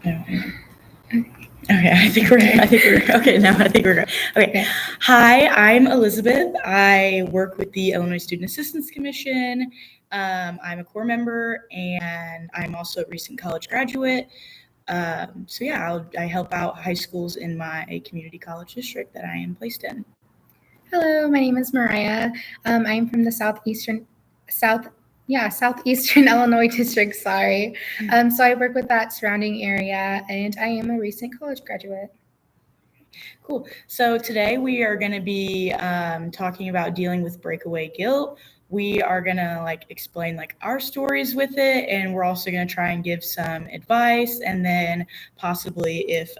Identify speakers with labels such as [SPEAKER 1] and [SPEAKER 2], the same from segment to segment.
[SPEAKER 1] No. Okay, I think we're okay. Now I think we're good. Okay. Hi, I'm Elizabeth. I work with the Illinois Student Assistance Commission. I'm a core member, and I'm also a recent college graduate. So yeah, I help out high schools in my community college district that I am placed in.
[SPEAKER 2] Hello, my name is Mariah. I'm from the southeastern Illinois district. Sorry. So I work with that surrounding area, and I am a recent college graduate.
[SPEAKER 1] Cool. So today we are going to be talking about dealing with breakaway guilt. We are going to explain our stories with it, and we're also going to try and give some advice, and then possibly if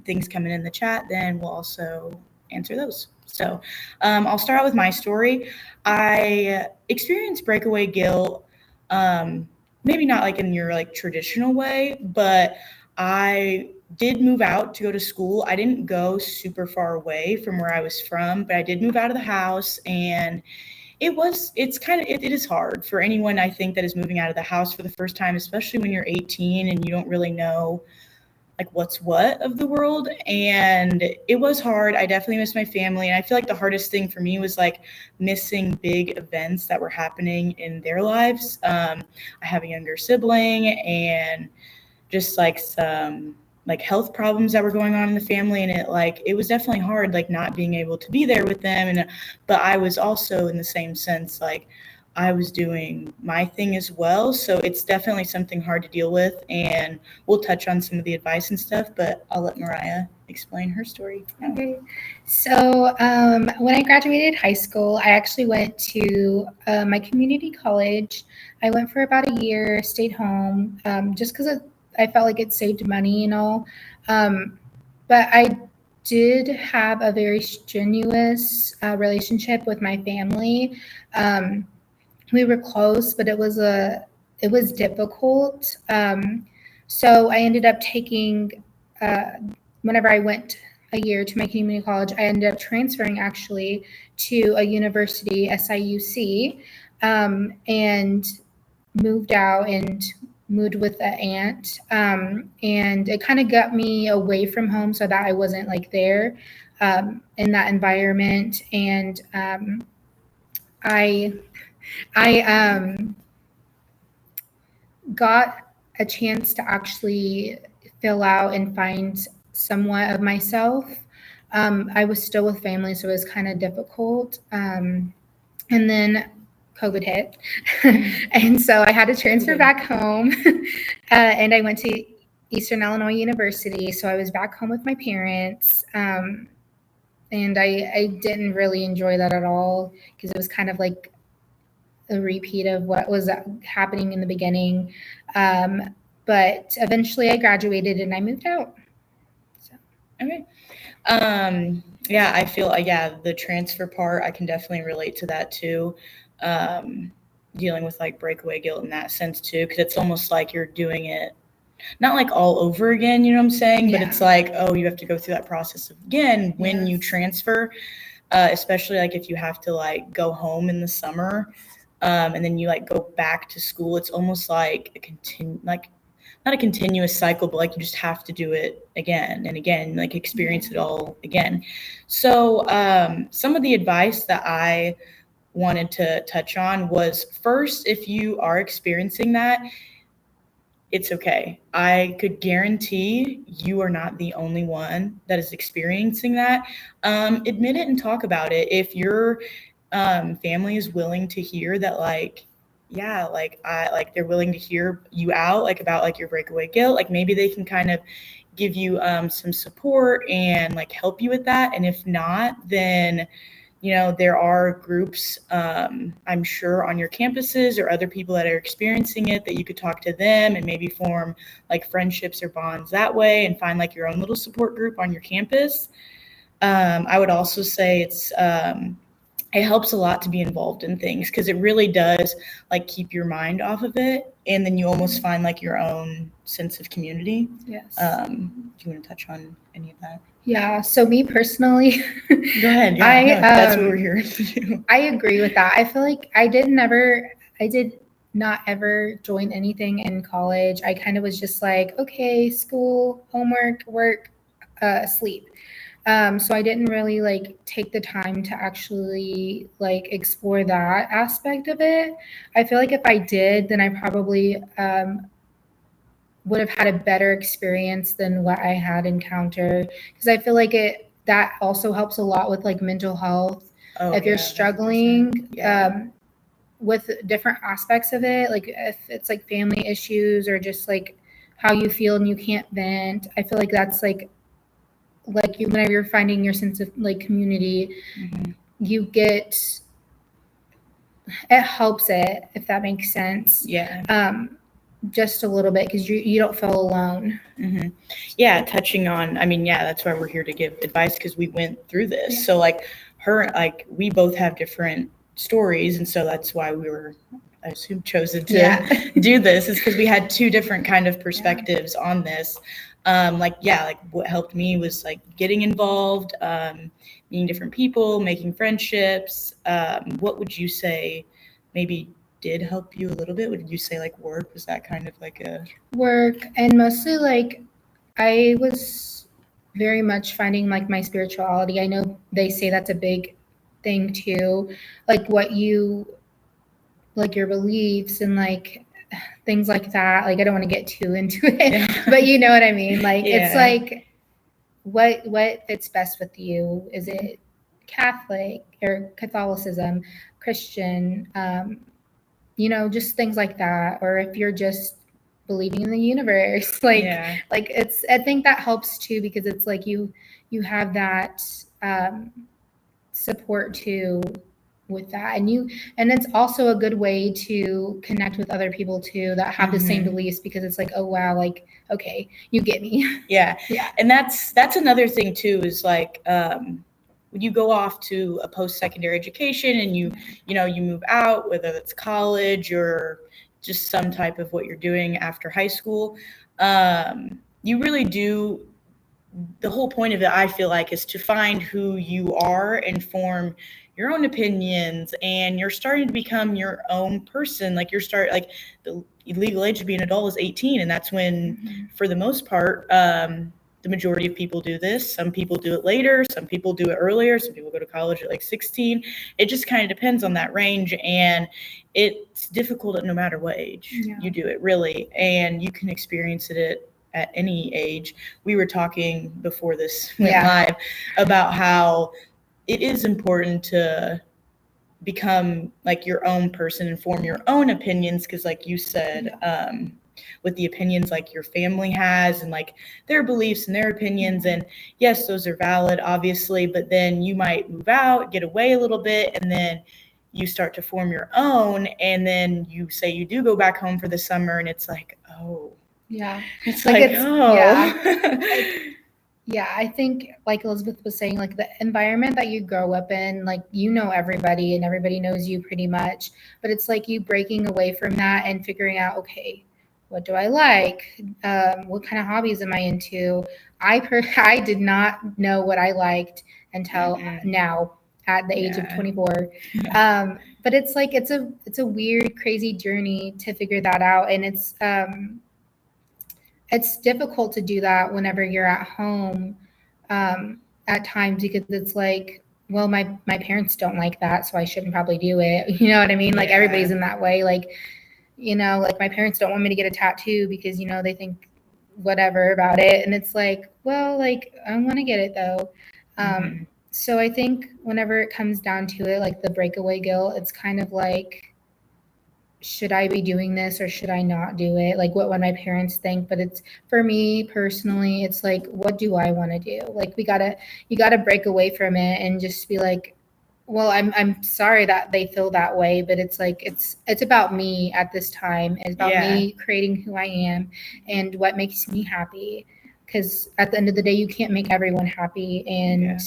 [SPEAKER 1] things come in the chat, then we'll also answer those. So I'll start out with my story. I experienced breakaway guilt, maybe not in your traditional way, but I did move out to go to school. I didn't go super far away from where I was from, but I did move out of the house, and it is hard for anyone, I think, that is moving out of the house for the first time, especially when you're 18 and you don't really know what's what of the world. And it was hard. I definitely missed my family, and I feel like the hardest thing for me was missing big events that were happening in their lives. I have a younger sibling, and just some health problems that were going on in the family, and it was definitely hard not being able to be there with them. And but I was also, in the same sense, I was doing my thing as well, so it's definitely something hard to deal with, and we'll touch on some of the advice and stuff, but I'll let Mariah explain her story now.
[SPEAKER 2] Okay. So when I graduated high school, I actually went to my community college. I went for about a year, stayed home, just because I felt like it saved money and all. But I did have a very strenuous relationship with my family. We were close, but it was difficult. So I ended up taking, whenever I went a year to my community college, I ended up transferring actually to a university, SIUC, and moved out and moved with an aunt. And it kind of got me away from home so that I wasn't there in that environment. And I got a chance to actually fill out and find somewhat of myself. I was still with family, so it was kind of difficult. And then COVID hit. And so I had to transfer back home. And I went to Eastern Illinois University. So I was back home with my parents. And I didn't really enjoy that at all, because it was kind of like a repeat of what was happening in the beginning. But eventually I graduated and I moved out. So.
[SPEAKER 1] Okay. Yeah, I feel the transfer part, I can definitely relate to that too. Dealing with breakaway guilt in that sense too, because it's almost like you're doing it not all over again, you know what I'm saying? Yeah. But it's you have to go through that process again when you transfer, especially if you have to go home in the summer, and then you go back to school. It's almost like a not a continuous cycle, but you just have to do it again and again, experience it all again. So some of the advice that I wanted to touch on was, first, if you are experiencing that, it's okay. I could guarantee you are not the only one that is experiencing that. Admit it and talk about it. If your family is willing to hear that, they're willing to hear you out, about your breakaway guilt, maybe they can kind of give you some support and help you with that. And if not, then there are groups, I'm sure, on your campuses or other people that are experiencing it that you could talk to them and maybe form friendships or bonds that way and find your own little support group on your campus. I would also say it helps a lot to be involved in things, because it really does keep your mind off of it, and then you almost find your own sense of community.
[SPEAKER 2] Yes.
[SPEAKER 1] Do you want to touch on any of that?
[SPEAKER 2] Yeah. So me personally,
[SPEAKER 1] go ahead. Yeah, that's what we're here to do.
[SPEAKER 2] I agree with that. I feel like I did not ever join anything in college. I kind of was just like, okay, school, homework, work, sleep. So I didn't really like take the time to actually like explore that aspect of it. I feel like if I did, then I probably would have had a better experience than what I had encountered, because I feel like that also helps a lot with like mental health.
[SPEAKER 1] Oh,
[SPEAKER 2] if you're
[SPEAKER 1] yeah,
[SPEAKER 2] struggling
[SPEAKER 1] 100%. Yeah.
[SPEAKER 2] with different aspects of it, like if it's like family issues or just like how you feel and you can't vent, I feel like that's like you, whenever you're finding your sense of like community,
[SPEAKER 1] Mhm.
[SPEAKER 2] you get, it helps it, if that makes sense.
[SPEAKER 1] Yeah.
[SPEAKER 2] Just a little bit, because you don't feel alone.
[SPEAKER 1] Mhm. Yeah, touching on, I mean, yeah, that's why we're here to give advice, because we went through this.
[SPEAKER 2] Yeah.
[SPEAKER 1] So like we both have different stories, and so that's why we were, I assume, chosen to do this, is because we had two different kind of perspectives on this. Like what helped me was like getting involved, meeting different people, making friendships. What would you say maybe did help you a little bit? Would you say like work, was that kind of like a
[SPEAKER 2] Work, and mostly like I was very much finding like my spirituality. I know they say that's a big thing too, like what you, like your beliefs and like things like that. Like I don't want to get too into it,
[SPEAKER 1] Yeah.
[SPEAKER 2] but you know what I mean? Like it's
[SPEAKER 1] Yeah.
[SPEAKER 2] like what fits best with you. Is it Catholic or Catholicism, Christian, just things like that. Or if you're just believing in the universe, like
[SPEAKER 1] Yeah.
[SPEAKER 2] like it's, I think that helps too, because it's like you have that support too with that, and it's also a good way to connect with other people too that have the same
[SPEAKER 1] Mhm.
[SPEAKER 2] beliefs, because it's like, oh wow, like okay, you get me.
[SPEAKER 1] Yeah.
[SPEAKER 2] Yeah.
[SPEAKER 1] And that's another thing too, is like when you go off to a post-secondary education and you move out, whether that's college or just some type of what you're doing after high school, you really do, the whole point of it, I feel like, is to find who you are and form your own opinions, and you're starting to become your own person. Like the legal age to be an adult is 18, and that's when, for the most part, the majority of people do this. Some people do it later, some people do it earlier, some people go to college at like 16. It just kind of depends on that range, and it's difficult at no matter what age you do it, really, and you can experience it at any age. We were talking before this went live about how it is important to become like your own person and form your own opinions, because like you said, with the opinions like your family has and like their beliefs and their opinions, and yes, those are valid, obviously, but then you might move out, get away a little bit, and then you start to form your own, and then you say you do go back home for the summer, and it's like, oh, it's like, oh.
[SPEAKER 2] Yeah, I think like Elizabeth was saying, like the environment that you grow up in, like everybody and everybody knows you pretty much, but it's like you breaking away from that and figuring out, okay, what do I like? What kind of hobbies am I into? I did not know what I liked until now at the age of 24. But it's like it's a weird, crazy journey to figure that out, and it's difficult to do that whenever you're at home at times, because it's like, well, my parents don't like that, so I shouldn't probably do it. You know what I mean? Like everybody's in that way. Like, like my parents don't want me to get a tattoo because, they think whatever about it. And it's like, well, like I want to get it though. So I think whenever it comes down to it, like the breakaway guilt, it's kind of like, should I be doing this or should I not do it? Like what would my parents think? But it's, for me personally, it's like, what do I want to do? Like you gotta break away from it and just be like, well, I'm sorry that they feel that way, but it's like, it's about me at this time. It's about me creating who I am and what makes me happy. Because at the end of the day, you can't make everyone happy. And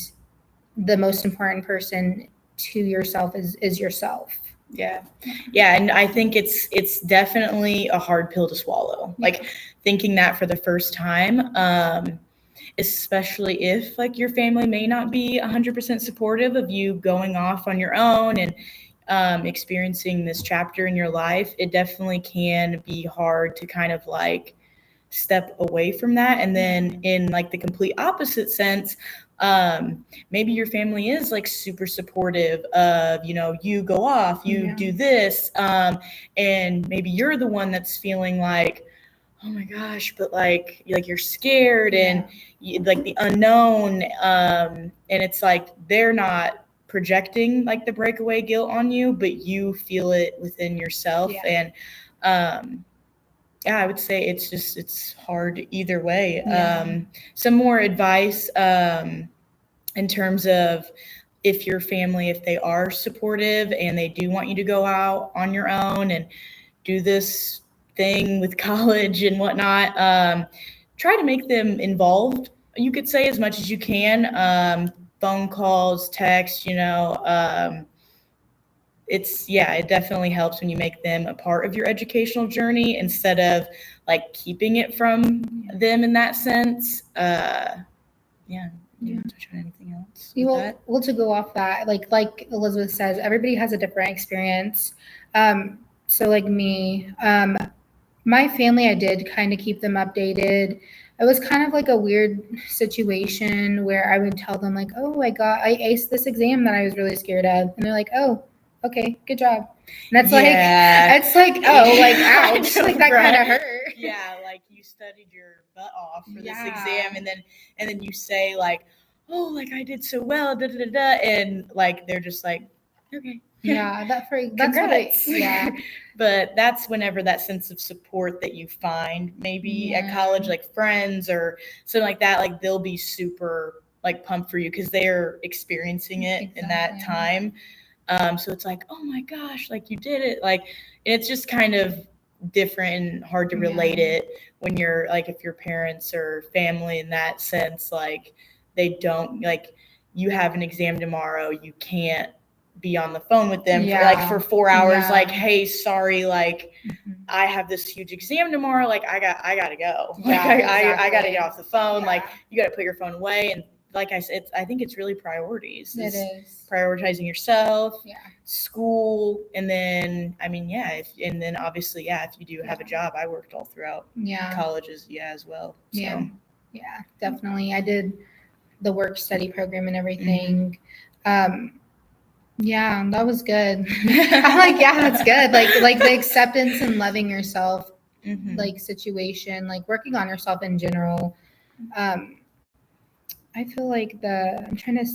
[SPEAKER 2] the most important person to yourself is yourself.
[SPEAKER 1] Yeah. And I think it's definitely a hard pill to swallow. Like thinking that for the first time, especially if like your family may not be 100% supportive of you going off on your own and experiencing this chapter in your life, it definitely can be hard to kind of like step away from that. And then in like the complete opposite sense, maybe your family is like super supportive of, you know, you go off, you do this, and maybe you're the one that's feeling like, oh my gosh, but like you're scared and like the unknown, and it's like they're not projecting like the breakaway guilt on you, but you feel it within yourself. And I would say it's hard either way. Some more advice in terms of if your family, if they are supportive and they do want you to go out on your own and do this thing with college and whatnot, try to make them involved, you could say, as much as you can. Phone calls, text, you know, it definitely helps when you make them a part of your educational journey instead of like keeping it from them in that sense. You want to touch on anything else?
[SPEAKER 2] Well, to go off that, like Elizabeth says, everybody has a different experience. So like me, my family, I did kind of keep them updated. It was kind of like a weird situation where I would tell them like, oh, I aced this exam that I was really scared of. And they're like, oh, okay, good job. And that's it's like, oh, like, ouch, like that kind of hurt.
[SPEAKER 1] Yeah, like you studied your butt off for this exam, and then you say like, oh, like I did so well, da da da da, and like they're just like, okay.
[SPEAKER 2] That's what
[SPEAKER 1] But that's whenever that sense of support that you find maybe at college, like friends or something like that, like they'll be super like pumped for you because they're experiencing it in that time. So it's like, oh my gosh, like you did it. Like, it's just kind of different and hard to relate it when you're like, if your parents or family in that sense, like they don't, like you have an exam tomorrow, you can't be on the phone with them for 4 hours, like, hey, sorry, like I have this huge exam tomorrow, like I gotta go, like I gotta get off the phone, like you gotta put your phone away. And like I said, I think it's really priorities.
[SPEAKER 2] It is
[SPEAKER 1] prioritizing yourself, school, and then then obviously if you do have a job. I worked all throughout colleges as well. So.
[SPEAKER 2] Yeah, definitely. I did the work study program and everything. Yeah, that was good. I'm like, that's good. Like the acceptance and loving yourself, like situation, like working on yourself in general. I feel like I'm trying to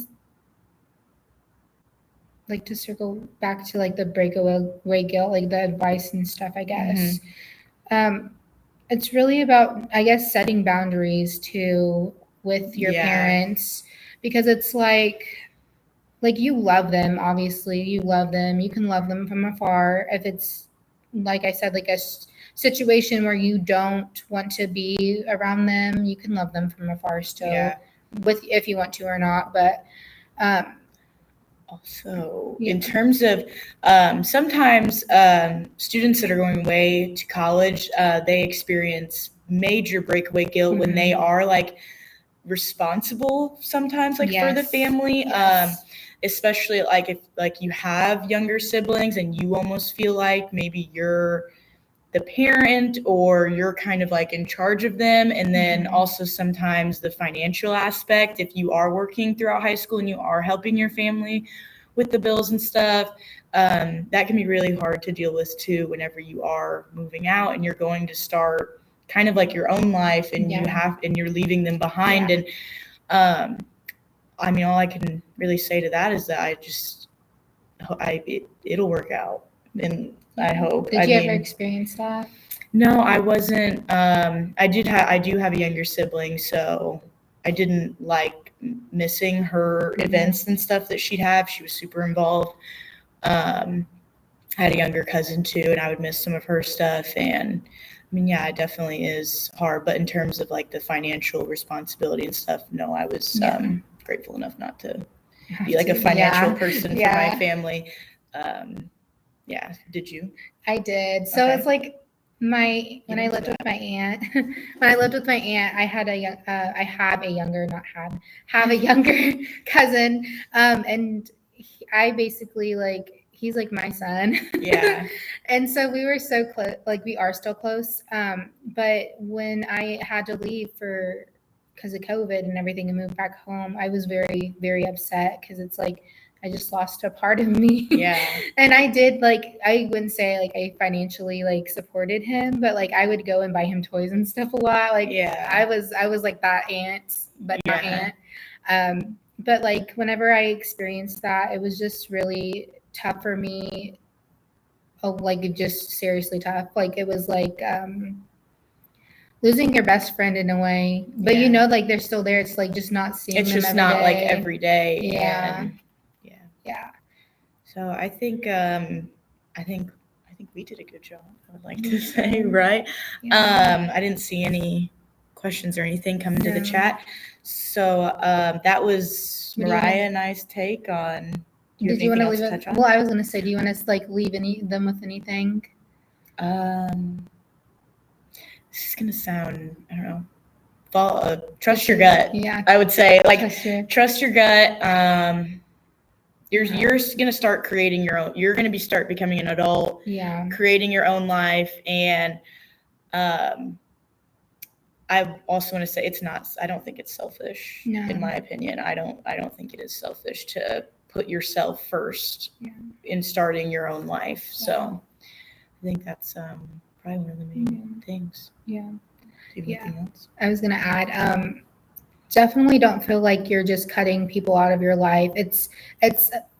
[SPEAKER 2] like to circle back to like the breakaway guilt, like the advice and stuff, I guess. It's really about, I guess, setting boundaries too with your parents, because it's like you love them, obviously you love them. You can love them from afar. If it's, like I said, like a situation where you don't want to be around them, you can love them from afar still, if you want to or not. But
[SPEAKER 1] also in terms of sometimes students that are going away to college, they experience major breakaway guilt when they are like responsible sometimes, like for the family. Especially like if like you have younger siblings and you almost feel like maybe you're the parent or you're kind of like in charge of them. And then also sometimes the financial aspect, if you are working throughout high school and you are helping your family with the bills and stuff, that can be really hard to deal with too whenever you are moving out and you're going to start kind of like your own life, and you're leaving them behind. And I mean, all I can really say to that is that it'll work out, and I hope.
[SPEAKER 2] Did you ever experience that?
[SPEAKER 1] No, I wasn't. I do have a younger sibling, so I didn't like missing her events and stuff that she'd have. She was super involved. I had a younger cousin too, and I would miss some of her stuff. And I mean, it definitely is hard. But in terms of like the financial responsibility and stuff, no, I was grateful enough not to be like a financial person for my family. Did you?
[SPEAKER 2] I did. So it's like when I lived with my aunt, I had have a younger cousin. And I basically, like, he's like my son.
[SPEAKER 1] Yeah.
[SPEAKER 2] And so we were so close, like we are still close. But when I had to leave because of COVID and everything and moved back home, I was very, very upset because it's like I just lost a part of me.
[SPEAKER 1] Yeah.
[SPEAKER 2] And I did, like, I wouldn't say like I financially like supported him, but like I would go and buy him toys and stuff a lot. Like
[SPEAKER 1] Yeah.
[SPEAKER 2] I was like that aunt, but not aunt. But like whenever I experienced that, it was just really tough for me. Oh, like just seriously tough. Like it was like losing your best friend in a way, but
[SPEAKER 1] Yeah.
[SPEAKER 2] you know, like they're still there. It's like just not seeing
[SPEAKER 1] It's
[SPEAKER 2] them
[SPEAKER 1] just
[SPEAKER 2] every
[SPEAKER 1] not like
[SPEAKER 2] day.
[SPEAKER 1] every day.
[SPEAKER 2] Yeah.
[SPEAKER 1] And
[SPEAKER 2] Yeah.
[SPEAKER 1] so I think we did a good job, I would like to say, right?
[SPEAKER 2] Yeah.
[SPEAKER 1] I didn't see any questions or anything come into the
[SPEAKER 2] No.
[SPEAKER 1] chat. So that was
[SPEAKER 2] What do you
[SPEAKER 1] Mariah
[SPEAKER 2] wanna-
[SPEAKER 1] and I's take on. Do you have
[SPEAKER 2] Did you want
[SPEAKER 1] anything
[SPEAKER 2] to
[SPEAKER 1] else
[SPEAKER 2] leave
[SPEAKER 1] to
[SPEAKER 2] it?
[SPEAKER 1] touch on?
[SPEAKER 2] Well, I was gonna say, do you want us like leave them with anything?
[SPEAKER 1] This is gonna sound, I don't know. Trust your gut.
[SPEAKER 2] Yeah.
[SPEAKER 1] I would say, like,
[SPEAKER 2] Trust your
[SPEAKER 1] gut. You're gonna start creating your own. You're gonna start becoming an adult.
[SPEAKER 2] Yeah.
[SPEAKER 1] Creating your own life, and I also want to say it's not. I don't think it's selfish.
[SPEAKER 2] No.
[SPEAKER 1] In my opinion, I don't think it is selfish to put yourself first in starting your own life. Yeah. So I think that's probably one of the main things.
[SPEAKER 2] Yeah.
[SPEAKER 1] Do you have anything else?
[SPEAKER 2] I was gonna add. Definitely don't feel like you're just cutting people out of your life. It's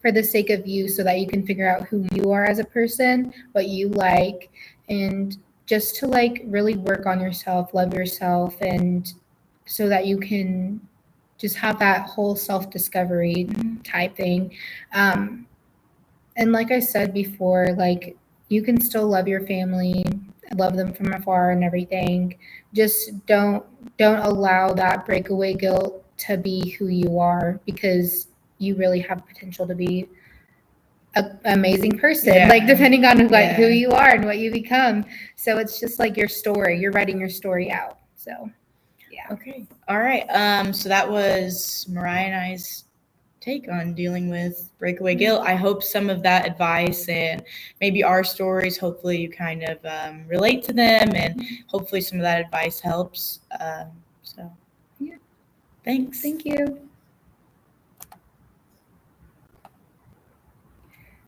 [SPEAKER 2] for the sake of you, so that you can figure out who you are as a person, what you like, and just to like really work on yourself, love yourself, and so that you can just have that whole self-discovery type thing. And like I said before, like you can still love your family, love them from afar and everything. Just don't allow that breakaway guilt to be who you are, because you really have potential to be an amazing person, like depending on who you are and what you become. So it's just like your story. You're writing your story out. So yeah.
[SPEAKER 1] Okay. All right. So that was Mariah and I's take on dealing with breakaway guilt. I hope some of that advice and maybe our stories, hopefully you kind of relate to them, and hopefully some of that advice helps. So yeah. Thanks.
[SPEAKER 2] Thank you.